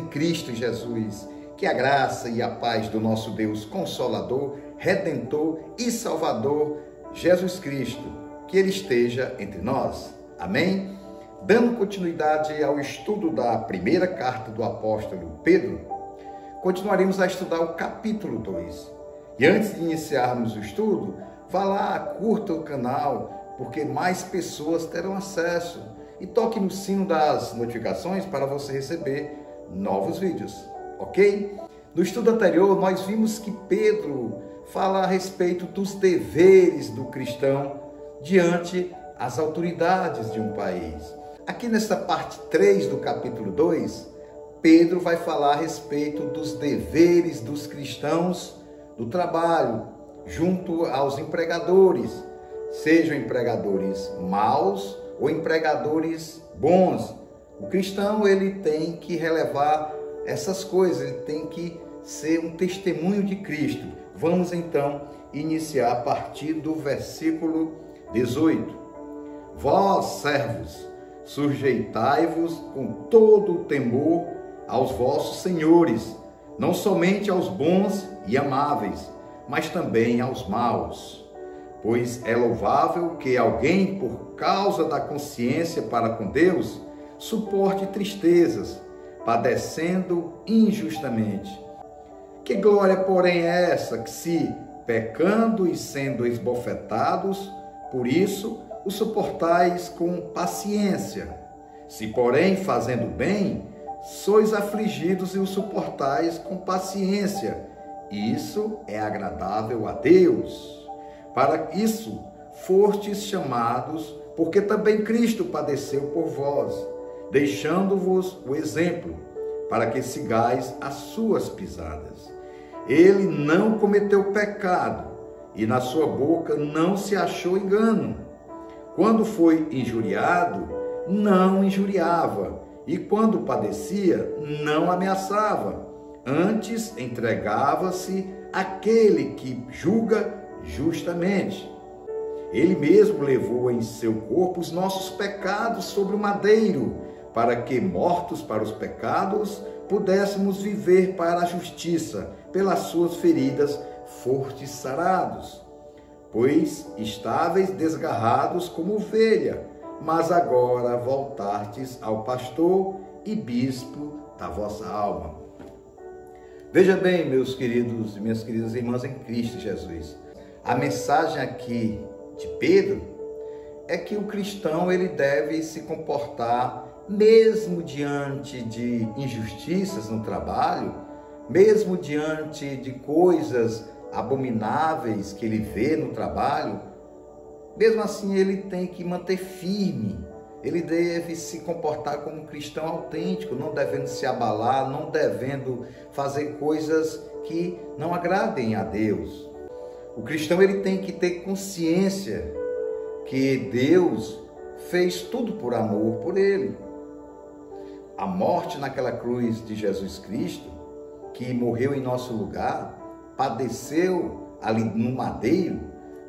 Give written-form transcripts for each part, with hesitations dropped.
Cristo Jesus. Que a graça e a paz do nosso Deus Consolador, Redentor e Salvador, Jesus Cristo, que Ele esteja entre nós. Amém? Dando continuidade ao estudo da primeira carta do apóstolo Pedro, continuaremos a estudar o capítulo 2. E antes de iniciarmos o estudo, vá lá, curta o canal, porque mais pessoas terão acesso. E toque no sino das notificações para você receber novos vídeos, ok? No estudo anterior, nós vimos que Pedro fala a respeito dos deveres do cristão diante as autoridades de um país. Aqui nesta parte 3 do capítulo 2, Pedro vai falar a respeito dos deveres dos cristãos do trabalho, junto aos empregadores, sejam empregadores maus ou empregadores bons. O cristão, ele tem que relevar essas coisas, ele tem que ser um testemunho de Cristo. Vamos então iniciar a partir do versículo 18. Vós, servos, sujeitai-vos com todo o temor aos vossos senhores, não somente aos bons e amáveis, mas também aos maus. Pois é louvável que alguém, por causa da consciência para com Deus, suporte tristezas, padecendo injustamente. Que glória, porém, é essa que, se pecando e sendo esbofetados, por isso o suportais com paciência? Se, porém, fazendo bem, sois afligidos e o suportais com paciência, isso é agradável a Deus. Para isso fostes chamados, porque também Cristo padeceu por vós, deixando-vos o exemplo, para que sigais as suas pisadas. Ele não cometeu pecado, e na sua boca não se achou engano. Quando foi injuriado, não injuriava, e quando padecia, não ameaçava. Antes entregava-se àquele que julga justamente. Ele mesmo levou em seu corpo os nossos pecados sobre o madeiro, para que, mortos para os pecados, pudéssemos viver para a justiça. Pelas suas feridas fostes sarados. Pois estáveis desgarrados como ovelha, mas agora voltastes ao pastor e bispo da vossa alma. Veja bem, meus queridos e minhas queridas irmãs em Cristo Jesus. A mensagem aqui de Pedro é que o cristão, ele deve se comportar mesmo diante de injustiças no trabalho, mesmo diante de coisas abomináveis que ele vê no trabalho. Mesmo assim, ele tem que manter firme, ele deve se comportar como um cristão autêntico, não devendo se abalar, não devendo fazer coisas que não agradem a Deus. O cristão, ele tem que ter consciência que Deus fez tudo por amor por ele. A morte naquela cruz de Jesus Cristo, que morreu em nosso lugar, padeceu ali no madeiro,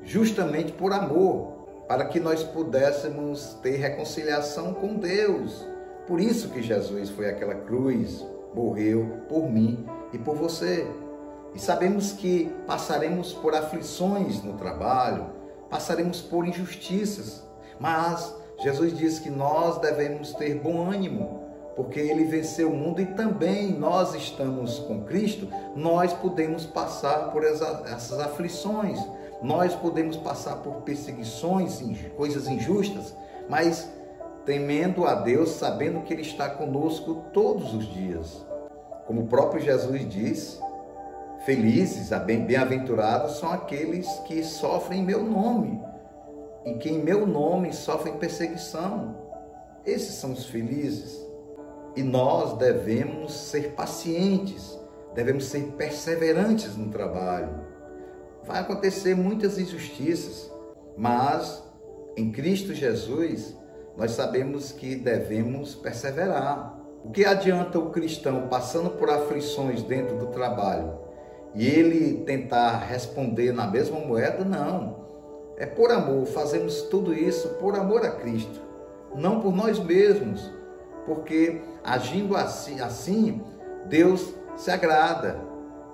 justamente por amor, para que nós pudéssemos ter reconciliação com Deus. Por isso que Jesus foi àquela cruz, morreu por mim e por você. E sabemos que passaremos por aflições no trabalho, passaremos por injustiças, mas Jesus diz que nós devemos ter bom ânimo, porque Ele venceu o mundo e também nós estamos com Cristo, nós podemos passar por essas aflições, nós podemos passar por perseguições, coisas injustas, mas temendo a Deus, sabendo que Ele está conosco todos os dias. Como o próprio Jesus diz, felizes, bem-aventurados são aqueles que sofrem em meu nome, e que em meu nome sofrem perseguição. Esses são os felizes. E nós devemos ser pacientes, devemos ser perseverantes no trabalho. Vai acontecer muitas injustiças, mas em Cristo Jesus nós sabemos que devemos perseverar. O que adianta o cristão passando por aflições dentro do trabalho e ele tentar responder na mesma moeda? Não. É por amor, fazemos tudo isso por amor a Cristo, não por nós mesmos, porque agindo assim Deus se agrada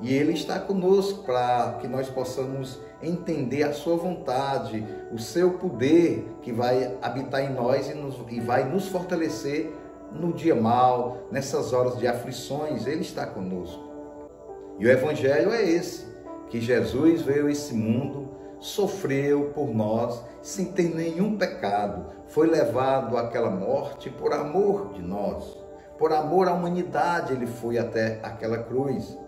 e Ele está conosco para que nós possamos entender a sua vontade, o seu poder que vai habitar em nós e vai nos fortalecer no dia mau, nessas horas de aflições. Ele está conosco. E o Evangelho é esse, que Jesus veio a esse mundo, sofreu por nós, sem ter nenhum pecado, foi levado àquela morte por amor de nós, por amor à humanidade ele foi até aquela cruz.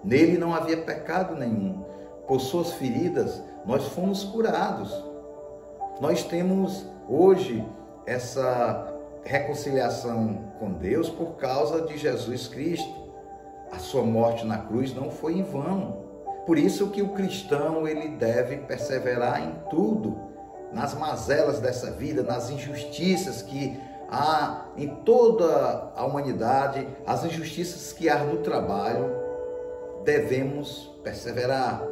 Nele não havia pecado nenhum, por suas feridas nós fomos curados. Nós temos hoje essa reconciliação com Deus por causa de Jesus Cristo. A sua morte na cruz não foi em vão. Por isso que o cristão ele deve perseverar em tudo, nas mazelas dessa vida, nas injustiças que há em toda a humanidade, as injustiças que há no trabalho. Devemos perseverar,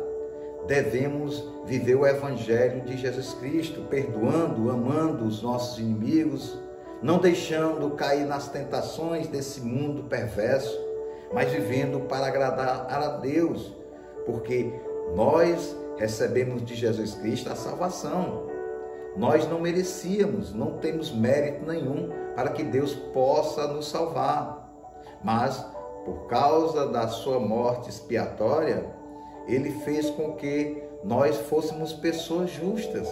devemos viver o Evangelho de Jesus Cristo, perdoando, amando os nossos inimigos, não deixando cair nas tentações desse mundo perverso, mas vivendo para agradar a Deus, porque nós recebemos de Jesus Cristo a salvação. Nós não merecíamos, não temos mérito nenhum para que Deus possa nos salvar, mas por causa da sua morte expiatória, Ele fez com que nós fôssemos pessoas justas.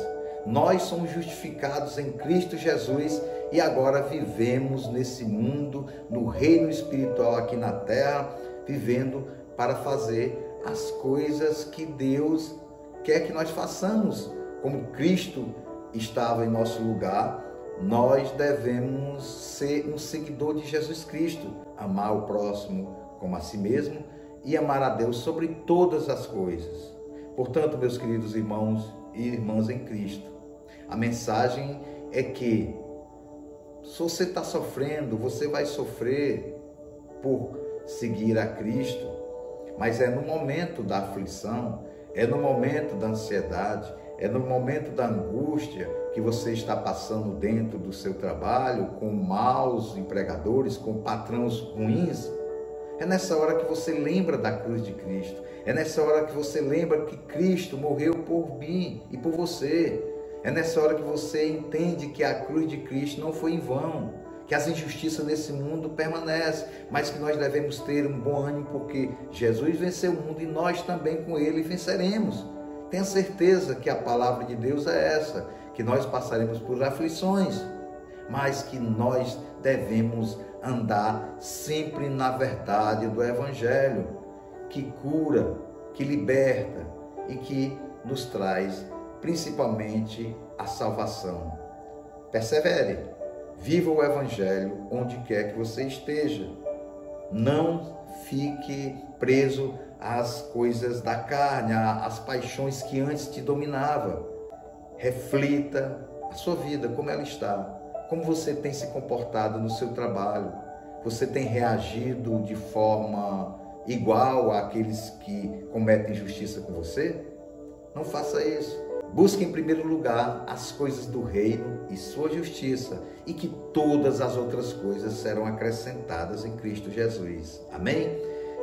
Nós somos justificados em Cristo Jesus e agora vivemos nesse mundo, no reino espiritual aqui na terra, vivendo para fazer as coisas que Deus quer que nós façamos. Como Cristo estava em nosso lugar, nós devemos ser um seguidor de Jesus Cristo, amar o próximo como a si mesmo e amar a Deus sobre todas as coisas. Portanto, meus queridos irmãos e irmãs em Cristo, a mensagem é que se você está sofrendo, você vai sofrer por seguir a Cristo, mas é no momento da aflição, é no momento da ansiedade, é no momento da angústia que você está passando dentro do seu trabalho, com maus empregadores, com patrões ruins. É nessa hora que você lembra da cruz de Cristo. É nessa hora que você lembra que Cristo morreu por mim e por você. É nessa hora que você entende que a cruz de Cristo não foi em vão, que as injustiças desse mundo permanecem, mas que nós devemos ter um bom ânimo porque Jesus venceu o mundo e nós também com Ele venceremos. Tenha certeza que a palavra de Deus é essa, que nós passaremos por aflições, mas que nós devemos andar sempre na verdade do Evangelho, que cura, que liberta e que nos traz principalmente a salvação. Persevere, viva o Evangelho onde quer que você esteja. Não fique preso às coisas da carne, às paixões que antes te dominavam. Reflita a sua vida, como ela está. Como você tem se comportado no seu trabalho? Você tem reagido de forma igual àqueles que cometem injustiça com você? Não faça isso. Busque em primeiro lugar as coisas do reino e sua justiça, e que todas as outras coisas serão acrescentadas em Cristo Jesus. Amém?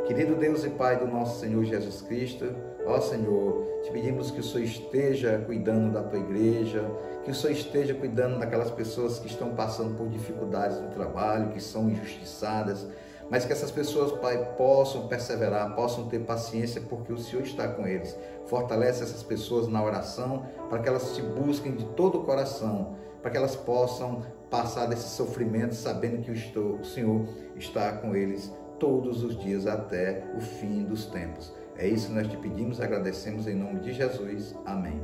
Querido Deus e Pai do nosso Senhor Jesus Cristo, ó Senhor, te pedimos que o Senhor esteja cuidando da tua igreja, que o Senhor esteja cuidando daquelas pessoas que estão passando por dificuldades no trabalho, que são injustiçadas, mas que essas pessoas, Pai, possam perseverar, possam ter paciência, porque o Senhor está com eles. Fortalece essas pessoas na oração, para que elas te busquem de todo o coração, para que elas possam passar desse sofrimento, sabendo que o Senhor está com eles todos os dias até o fim dos tempos. É isso que nós te pedimos, agradecemos em nome de Jesus. Amém.